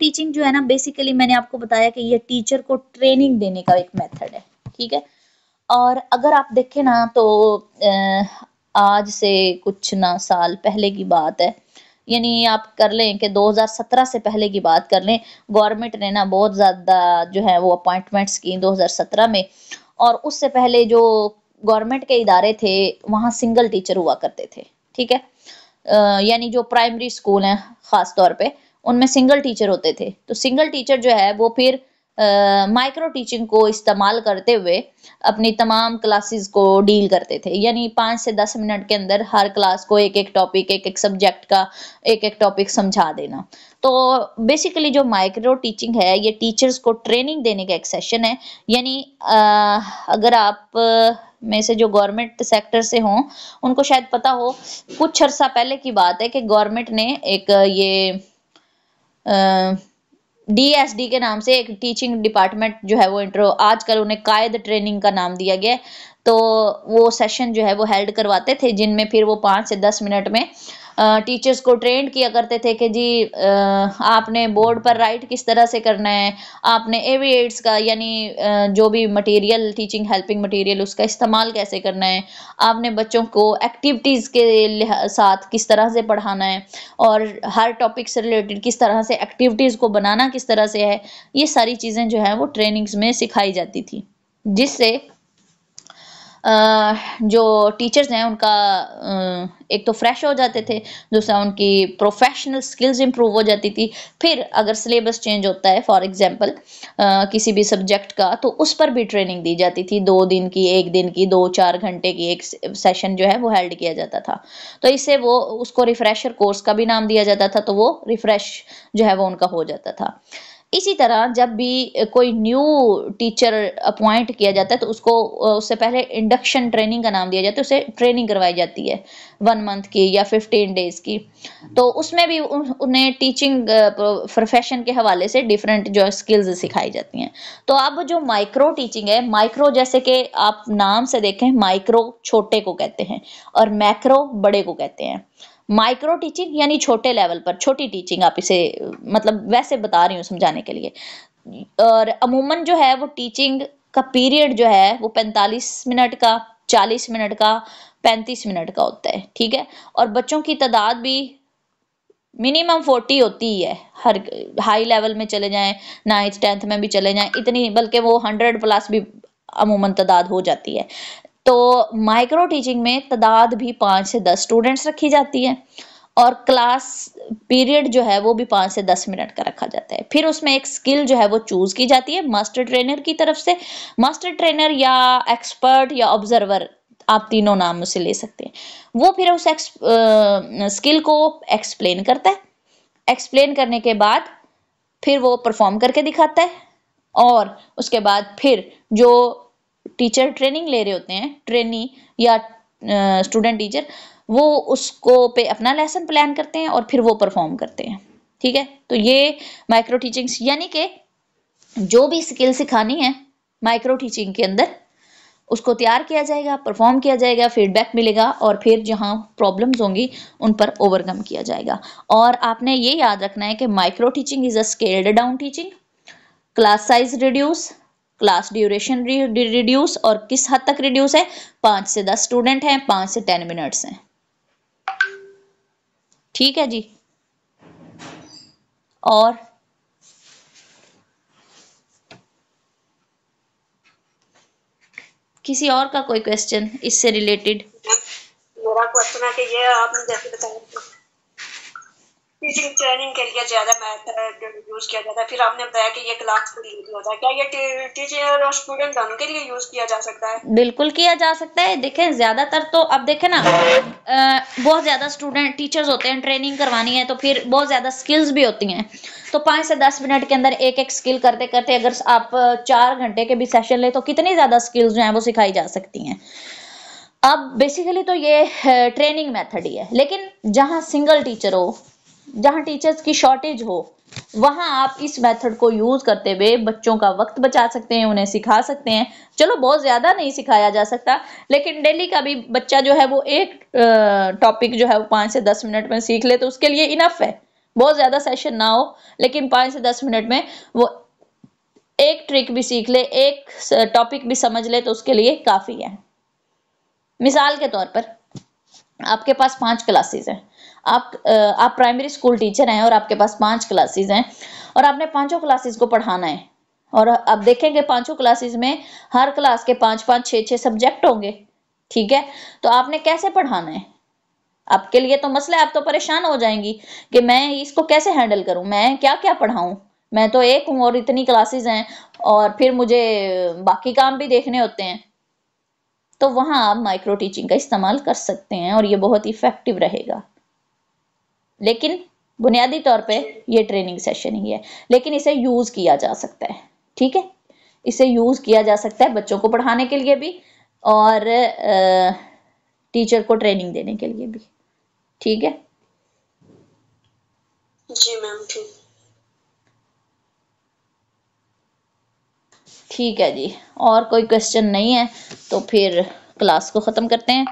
Teaching जो है ना, बेसिकली मैंने आपको बताया कि ये टीचर को ट्रेनिंग देने का एक मेथड है, ठीक है। और अगर आप देखें ना तो आज से कुछ ना साल पहले की बात है, यानी आप कर लें कि 2017 से पहले की बात कर लें, गवर्नमेंट ने ना बहुत ज़्यादा जो है वो अपॉइंटमेंट्स की 2017 में। और उससे पहले जो गवर्नमेंट के इदारे थे वहाँ सिंगल टीचर हुआ करते थे, ठीक है। यानी जो प्राइमरी स्कूल हैं ख़ास तौर पे, उनमें सिंगल टीचर होते थे। तो सिंगल टीचर जो है वो फिर माइक्रो टीचिंग को इस्तेमाल करते हुए अपनी तमाम क्लासेस को डील करते थे, यानी 5 से 10 मिनट के अंदर हर क्लास को एक एक टॉपिक, एक एक सब्जेक्ट का एक एक टॉपिक समझा देना। तो बेसिकली जो माइक्रो टीचिंग है ये टीचर्स को ट्रेनिंग देने का एक सेशन है। यानी अगर आप में से जो गवर्नमेंट सेक्टर से हों उनको शायद पता हो, कुछ अर्सा पहले की बात है कि गवर्नमेंट ने एक ये DSD के नाम से एक टीचिंग डिपार्टमेंट जो है वो आजकल उन्हें कायद ट्रेनिंग का नाम दिया गया है। तो वो सेशन जो है वो हेल्ड करवाते थे, जिनमें फिर वो 5 से 10 मिनट में टीचर्स को ट्रेंड किया करते थे कि जी आपने बोर्ड पर राइट किस तरह से करना है, आपने एविएट्स का यानी जो भी मटेरियल, टीचिंग हेल्पिंग मटेरियल, उसका इस्तेमाल कैसे करना है, आपने बच्चों को एक्टिविटीज़ के साथ किस तरह से पढ़ाना है, और हर टॉपिक से रिलेटेड किस तरह से एक्टिविटीज़ को बनाना किस तरह से है। ये सारी चीज़ें जो है वो ट्रेनिंग्स में सिखाई जाती थी, जिससे जो टीचर्स हैं उनका एक तो फ्रेश हो जाते थे, दूसरा उनकी प्रोफेशनल स्किल्स इंप्रूव हो जाती थी। फिर अगर सिलेबस चेंज होता है फॉर एग्जांपल किसी भी सब्जेक्ट का, तो उस पर भी ट्रेनिंग दी जाती थी, 2 दिन की, 1 दिन की, 2-4 घंटे की एक सेशन जो है वो हेल्ड किया जाता था। तो इससे वो उसको रिफ्रेशर कोर्स का भी नाम दिया जाता था, तो वो रिफ्रेश जो है वो उनका हो जाता था। इसी तरह जब भी कोई न्यू टीचर अपॉइंट किया जाता है तो उसको उससे पहले इंडक्शन ट्रेनिंग का नाम दिया जाता है, उसे ट्रेनिंग करवाई जाती है 1 मंथ की या 15 डेज की। तो उसमें भी उन्हें टीचिंग प्रोफेशन के हवाले से डिफरेंट जो स्किल्स सिखाई जाती हैं। तो अब जो माइक्रो टीचिंग है, माइक्रो जैसे कि आप नाम से देखें, माइक्रो छोटे को कहते हैं और मैक्रो बड़े को कहते हैं। माइक्रो टीचिंग यानी छोटे लेवल पर छोटी टीचिंग, आप इसे मतलब वैसे बता रही हूँ समझाने के लिए। और अमूमन जो है वो टीचिंग का पीरियड जो है वो 45 मिनट का, 40 मिनट का, 35 मिनट का होता है, ठीक है। और बच्चों की तादाद भी मिनिमम 40 होती ही है, हर हाई लेवल में चले जाएं, 9th 10th में भी चले जाएं, इतनी बल्कि वो 100 प्लस भी अमूमन तादाद हो जाती है। तो माइक्रो टीचिंग में तादाद भी 5 से 10 स्टूडेंट्स रखी जाती है और क्लास पीरियड जो है वो भी 5 से 10 मिनट का रखा जाता है। फिर उसमें एक स्किल जो है वो चूज की जाती है मास्टर ट्रेनर की तरफ से। मास्टर ट्रेनर या एक्सपर्ट या ऑब्जर्वर, आप तीनों नाम उसे ले सकते हैं। वो फिर उस स्किल को एक्सप्लेन करता है, एक्सप्लेन करने के बाद फिर वो परफॉर्म करके दिखाता है, और उसके बाद फिर जो टीचर ट्रेनिंग ले रहे होते हैं, ट्रेनी या स्टूडेंट टीचर, वो उसको पे अपना लेसन प्लान करते हैं और फिर वो परफॉर्म करते हैं, ठीक है। तो ये माइक्रो टीचिंग, यानी कि जो भी स्किल सिखानी है माइक्रो टीचिंग के अंदर उसको तैयार किया जाएगा, परफॉर्म किया जाएगा, फीडबैक मिलेगा और फिर जहां प्रॉब्लम्स होंगी उन पर ओवरकम किया जाएगा। और आपने ये याद रखना है कि micro teaching is a scaled down teaching, class size reduce, class duration reduce, और किस हद तक रिड्यूस है, 5 से 10 स्टूडेंट हैं, 5 से 10 मिनट्स हैं, ठीक है जी। और किसी और का कोई क्वेश्चन इससे रिलेटेड? मेरा क्वेश्चन है कि ये आपने जैसे बताया टीचिंग ट्रेनिंग के लिए ज्यादा मेथड यूज किया जाता है, फिर आपने बताया कि ये क्लास के लिए होता है, क्या ये टीचर और स्टूडेंट दोनों के लिए यूज किया जा सकता है? बिल्कुल किया जा सकता है। देखें ज्यादातर तो अब देखें ना, बहुत ज्यादा स्टूडेंट टीचर्स होते हैं, ट्रेनिंग करवानी है तो फिर बहुत ज्यादा स्किल्स भी होती हैं, तो 5 से 10 मिनट के अंदर एक एक स्किल करते करते अगर आप 4 घंटे के भी सेशन ले तो कितनी ज्यादा स्किल्स जो हैं वो सिखाई जा सकती हैं। अब बेसिकली तो ये ट्रेनिंग मेथड ही है, लेकिन जहां सिंगल टीचर हो, जहां टीचर्स की शॉर्टेज हो, वहां आप इस मेथड को यूज करते हुए बच्चों का वक्त बचा सकते हैं, उन्हें सिखा सकते हैं। चलो बहुत ज्यादा नहीं सिखाया जा सकता, लेकिन डेली का भी बच्चा जो है वो एक टॉपिक जो है वो 5 से 10 मिनट में सीख ले तो उसके लिए इनफ है, बहुत ज़्यादा सेशन ना हो, लेकिन 5 से 10 मिनट में वो एक ट्रिक भी सीख ले, एक टॉपिक भी समझ ले तो उसके लिए काफ़ी है। मिसाल के तौर पर आपके पास 5 क्लासेस हैं, आप प्राइमरी स्कूल टीचर हैं और आपके पास 5 क्लासेस हैं और आपने पांचों क्लासेस को पढ़ाना है, और अब देखेंगे पांचों क्लासेस में हर क्लास के 5-5, 6-6 सब्जेक्ट होंगे, ठीक है। तो आपने कैसे पढ़ाना है, आपके लिए तो मसला है, आप तो परेशान हो जाएंगी कि मैं इसको कैसे हैंडल करूं, मैं क्या क्या पढ़ाऊं, मैं तो एक हूं और इतनी क्लासेस हैं और फिर मुझे बाकी काम भी देखने होते हैं। तो वहां आप माइक्रो टीचिंग का इस्तेमाल कर सकते हैं और ये बहुत इफेक्टिव रहेगा। लेकिन बुनियादी तौर पे ये ट्रेनिंग सेशन ही है, लेकिन इसे यूज किया जा सकता है, ठीक है। इसे यूज किया जा सकता है बच्चों को पढ़ाने के लिए भी और टीचर को ट्रेनिंग देने के लिए भी, ठीक है। जी मैम, ठीक। ठीक है जी, और कोई क्वेश्चन नहीं है तो फिर क्लास को ख़त्म करते हैं।